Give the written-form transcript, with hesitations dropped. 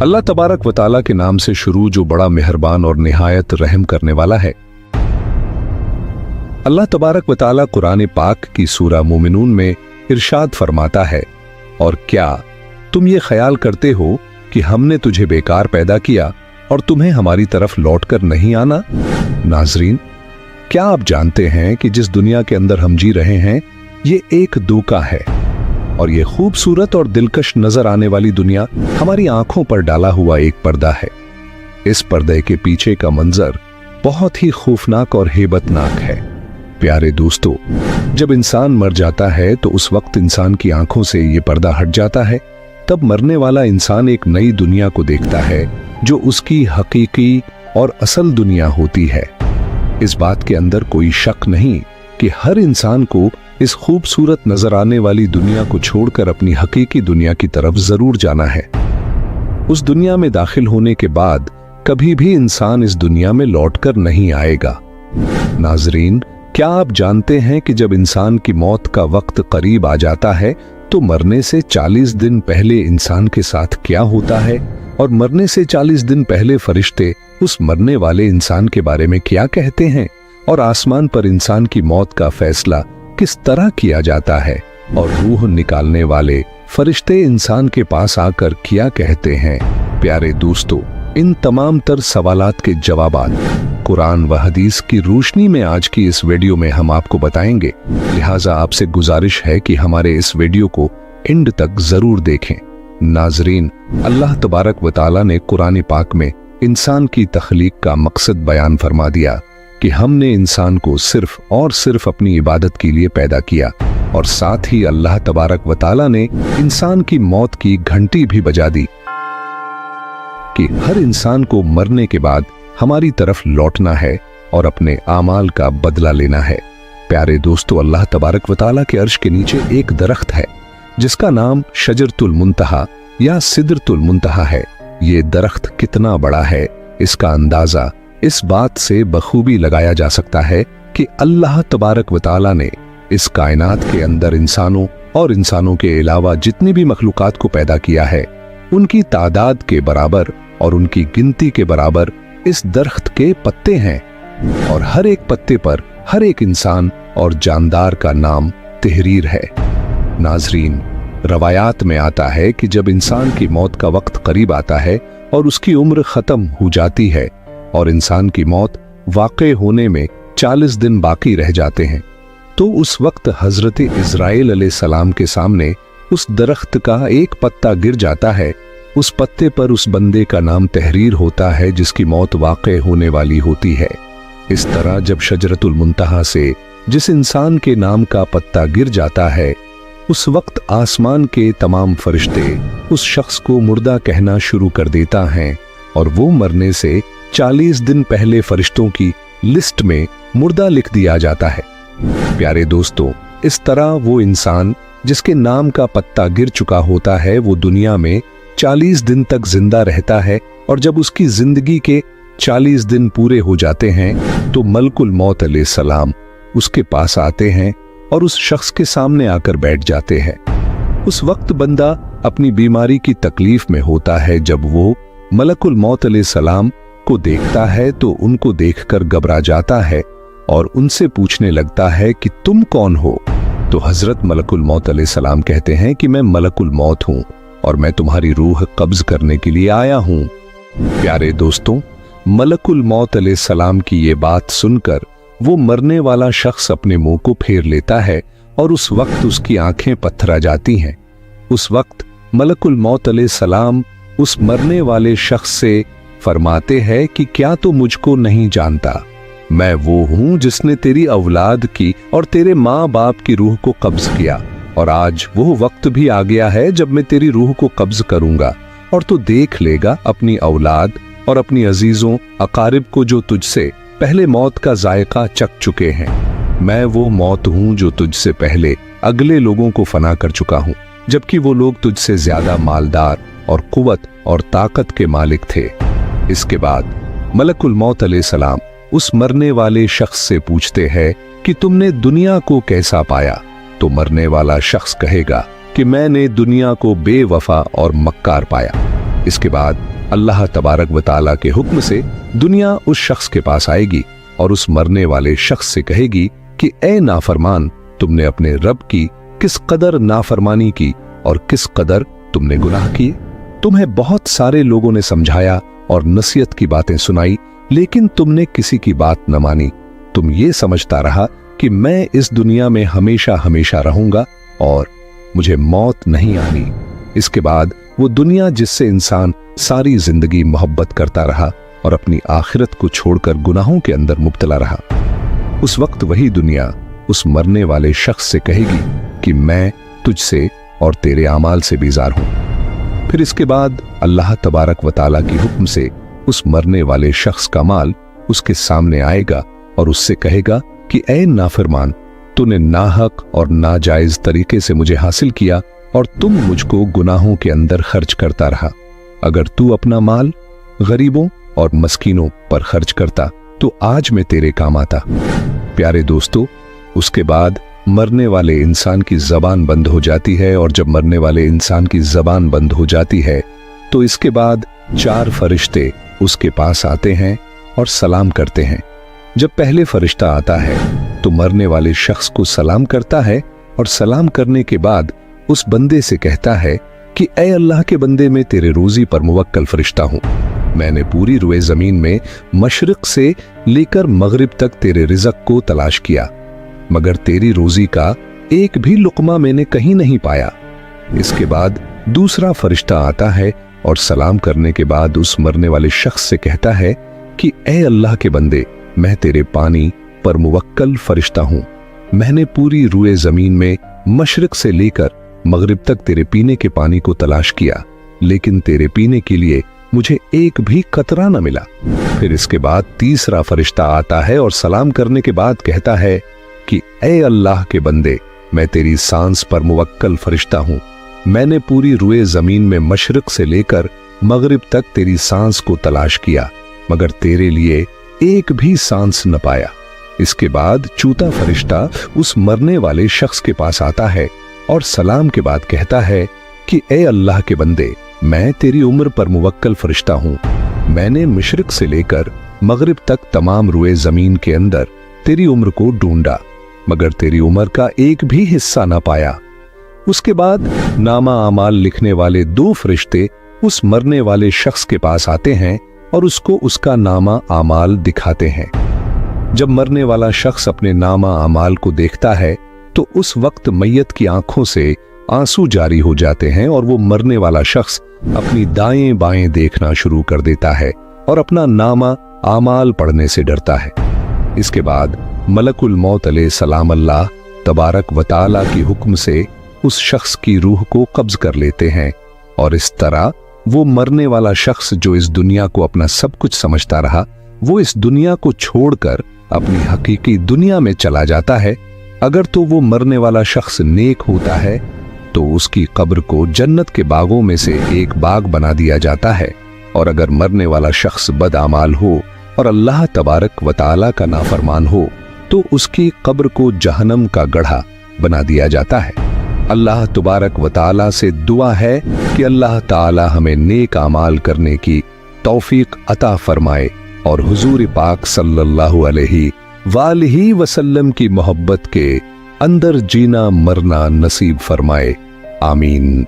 अल्लाह तबारक व तआला के नाम से शुरू जो बड़ा मेहरबान और निहायत रहम करने वाला है। अल्लाह तबारक व तआला कुरान पाक की सूरा मोमिनून में इरशाद फरमाता है, और क्या तुम ये ख्याल करते हो कि हमने तुझे बेकार पैदा किया और तुम्हें हमारी तरफ लौटकर नहीं आना। नाजरीन, क्या आप जानते हैं कि जिस दुनिया के अंदर हम जी रहे हैं ये एक धोखा है, और ये खूबसूरत और दिलकश नजर आने वाली दुनिया हमारी आंखों पर डाला हुआ एक पर्दा है। इस पर्दे के पीछे का मंजर बहुत ही खौफनाक और हेबतनाक है। प्यारे दोस्तों, जब इंसान मर जाता है तो उस वक्त इंसान की आंखों से ये पर्दा हट जाता है। तब मरने वाला इंसान एक नई दुनिया को देखता है जो उसकी हकीकी और असल दुनिया होती है। इस बात के अंदर कोई शक नहीं कि हर इंसान को इस खूबसूरत नजर आने वाली दुनिया को छोड़कर अपनी हकीकी दुनिया की तरफ जरूर जाना है। उस दुनिया में दाखिल होने के बाद कभी भी इंसान इस दुनिया में लौटकर नहीं आएगा। नाजरीन, क्या आप जानते हैं कि जब इंसान की मौत का वक्त करीब आ जाता है तो मरने से 40 दिन पहले इंसान के साथ क्या होता है, और मरने से 40 दिन पहले फरिश्ते उस मरने वाले इंसान के बारे में क्या कहते हैं, और आसमान पर इंसान की मौत का फैसला किस तरह किया जाता है, और रूह निकालने वाले फरिश्ते इंसान के पास आकर क्या कहते हैं। प्यारे दोस्तों, इन तमाम तर सवालात के जवाबात कुरान व हदीस की रोशनी में आज की इस वीडियो में हम आपको बताएंगे। लिहाजा आपसे गुजारिश है कि हमारे इस वीडियो को एंड तक जरूर देखें। नाजरीन, अल्लाह तबारक व तआला ने कुरान पाक में इंसान की तख्लीक का मकसद बयान फरमा दिया कि हमने इंसान को सिर्फ और सिर्फ अपनी इबादत के लिए पैदा किया, और साथ ही अल्लाह तबारक व तआला ने इंसान की मौत की घंटी भी बजा दी कि हर इंसान को मरने के बाद हमारी तरफ लौटना है और अपने आमाल का बदला लेना है। प्यारे दोस्तों, अल्लाह तबारक व तआला के अर्श के नीचे एक दरख्त है जिसका नाम शजरतुल मुंतहा या सिदरतुल मुंतहा है। ये दरख्त कितना बड़ा है, इसका अंदाजा इस बात से बखूबी लगाया जा सकता है कि अल्लाह तबारक व तआला ने इस कायनात के अंदर इंसानों और इंसानों के अलावा जितनी भी मखलूकात को पैदा किया है, उनकी तादाद के बराबर और उनकी गिनती के बराबर इस दरख्त के पत्ते हैं, और हर एक पत्ते पर हर एक इंसान और जानदार का नाम तहरीर है। नाजरीन, रवायात में आता है कि जब इंसान की मौत का वक्त करीब आता है और उसकी उम्र खत्म हो जाती है और इंसान की मौत वाक़े होने में 40 दिन बाकी रह जाते हैं, तो उस वक्त हजरत इज़राइल अलैहिस्सलाम के सामने उस दरख्त का एक पत्ता गिर जाता है। उस पत्ते पर उस बंदे का नाम तहरीर होता है जिसकी मौत वाक़े होने वाली होती है। इस तरह जब शजरतुल मुंतहा से जिस इंसान के नाम का पत्ता गिर जाता है, उस वक्त आसमान के तमाम फरिश्ते उस शख्स को मुर्दा कहना शुरू कर देता है, और वो मरने से 40 दिन पहले फरिश्तों की लिस्ट में मुर्दा लिख दिया जाता है। प्यारे दोस्तों, इस तरह वो इंसान जिसके नाम का पत्ता गिर चुका होता है वो दुनिया में 40 दिन तक जिंदा रहता है, और जब उसकी जिंदगी के 40 दिन पूरे हो जाते हैं तो मलकुल मौत अलैहिस्सलाम उसके पास आते हैं और उस शख्स के सामने आकर बैठ जाते हैं। उस वक्त बंदा अपनी बीमारी की तकलीफ में होता है। जब वो मलकुल मौत अलैहिस्सलाम को देखता है तो उनको देखकर घबरा जाता है और उनसे पूछने लगता है कि तुम कौन हो। तो हजरत मलकुल मौत अलैहिस्सलाम कहते हैं कि मैं मलकुल मौत हूं और मैं तुम्हारी रूह कब्ज करने के लिए आया हूं। प्यारे दोस्तों, मलकुल मौत अलैहिस्सलाम की ये बात सुनकर वो मरने वाला शख्स अपने मुंह को फेर लेता है और उस वक्त उसकी आंखें पत्थरा जाती हैं। उस वक्त मलकुल मौत अलैहिस्सलाम उस मरने वाले शख्स से फरमाते हैं कि क्या तो मुझको नहीं जानता, मैं वो हूं जिसने तेरी औलाद की और तेरे माँ बाप की रूह को कब्ज किया, और आज वो वक्त भी आ गया है जब मैं तेरी रूह को कब्ज करूंगा, और तू देख लेगा अपनी औलाद और अपनी अजीजों अकारिब को जो तुझसे पहले मौत का जायका चख चुके हैं। मैं वो मौत हूं जो तुझसे पहले अगले लोगों को फना कर चुका हूं, जबकि वो लोग तुझसे ज्यादा मालदार और कुव्वत और ताकत के मालिक थे। इसके बाद मलकुल मौत अलैहिस्सलाम उस मरने वाले शख्स से पूछते हैं कि तुमने दुनिया को कैसा पाया। तो मरने वाला शख्स कहेगा कि मैंने दुनिया को बेवफा और मक्कार पाया। इसके बाद अल्लाह तबारक व ताला के हुक्म से दुनिया उस शख्स के पास आएगी और उस मरने वाले शख्स से कहेगी कि ए नाफरमान, तुमने अपने रब की किस कदर नाफरमानी की और किस कदर तुमने गुनाह किए। तुम्हें बहुत सारे लोगों ने समझाया और नसीहत की बातें सुनाई, लेकिन तुमने किसी की बात न मानी। तुम ये समझता रहा कि मैं इस दुनिया में हमेशा हमेशा रहूंगा और मुझे मौत नहीं आनी। इसके बाद वो दुनिया जिससे इंसान सारी जिंदगी मोहब्बत करता रहा और अपनी आखिरत को छोड़कर गुनाहों के अंदर मुब्तला रहा, उस वक्त वही दुनिया उस मरने वाले शख्स से कहेगी कि मैं तुझसे और तेरे आमाल से बेजार हूं। फिर इसके बाद अल्लाह तबारक व ताला की हुक्म से उस मरने वाले शख्स का माल उसके सामने आएगा और उससे कहेगा कि ऐ नाफरमान, तूने नाहक और नाजायज तरीके से मुझे हासिल किया और तुम मुझको गुनाहों के अंदर खर्च करता रहा। अगर तू अपना माल गरीबों और मस्कीनों पर खर्च करता तो आज मैं तेरे काम आता। प्यारे दोस्तों, उसके बाद मरने वाले इंसान की जबान बंद हो जाती है, और जब मरने वाले इंसान की जबान बंद हो जाती है तो इसके बाद 4 फरिश्ते उसके पास आते हैं और सलाम करते हैं। जब पहले फरिश्ता आता है तो मरने वाले शख्स को सलाम करता है और सलाम करने के बाद उस बंदे से कहता है कि ऐ अल्लाह के बंदे, मैं तेरे रोजी पर मुवक्कल फरिश्ता हूं। मैंने पूरी रुए जमीन में मशरिक से लेकर मगरिब तक तेरे रिज़्क को तलाश किया, मगर तेरी रोजी का एक भी लुक़मा मैंने कहीं नहीं पाया। इसके बाद दूसरा फरिश्ता आता है और सलाम करने के बाद उस मरने वाले शख्स से कहता है कि ऐ अल्लाह के बंदे, मैं तेरे पानी पर मुवक्कल फरिश्ता हूं। मैंने पूरी रुए जमीन में मशरिक से लेकर मगरिब तक तेरे पीने के पानी को तलाश किया, लेकिन तेरे पीने के लिए मुझे एक भी कतरा न मिला। फिर इसके बाद तीसरा फरिश्ता आता है और सलाम करने के बाद कहता है कि ऐ अल्लाह के बंदे, मैं तेरी सांस पर मुवक्कल फरिश्ता हूं। मैंने पूरी रुए जमीन में मशरिक से लेकर मगरिब तक तेरी सांस को तलाश किया, मगर तेरे लिए एक भी सांस न पाया। इसके बाद चौथा फरिश्ता उस मरने वाले शख्स के पास आता है और सलाम के बाद कहता है कि ऐ अल्लाह के बंदे, मैं तेरी उम्र पर मुवक्कल फरिश्ता हूं। मैंने मशरिक से लेकर मगरिब तक तमाम रुए जमीन के अंदर तेरी उम्र को ढूंढा, मगर तेरी उम्र का एक भी हिस्सा ना पाया। उसके बाद नामा अमाल लिखने वाले 2 फरिश्ते उस मरने वाले शख्स के पास आते हैं और उसको उसका नामा अमाल दिखाते हैं। जब मरने वाला शख्स अपने नामा अमाल को देखता है तो उस वक्त मैयत की आंखों से आंसू जारी हो जाते हैं और वो मरने वाला शख्स अपनी दाएं बाएं देखना शुरू कर देता है और अपना नामा आमाल पढ़ने से डरता है। इसके बाद मलकुल मौत अलैहिस्सलाम अल्लाह तबारक व ताला की हुक्म से उस शख्स की रूह को कब्ज कर लेते हैं, और इस तरह वो मरने वाला शख्स जो इस दुनिया को अपना सब कुछ समझता रहा, वो इस दुनिया को छोड़कर अपनी हकीकी दुनिया में चला जाता है। अगर तो वो मरने वाला शख्स नेक होता है तो उसकी कब्र को जन्नत के बागों में से एक बाग बना दिया जाता है, और अगर मरने वाला शख्स बदआमाल हो और अल्लाह तबारक व ताला का नाफरमान हो तो उसकी कब्र को जहन्नम का गड्ढा बना दिया जाता है। अल्लाह तबारक व ताला से दुआ है कि अल्लाह ताला हमें नेक अमाल करने की तौफीक अता फरमाए और हुजूर पाक सल्लल्लाहु अलैहि वसल्लम की मोहब्बत के अंदर जीना मरना नसीब फरमाए। आमीन।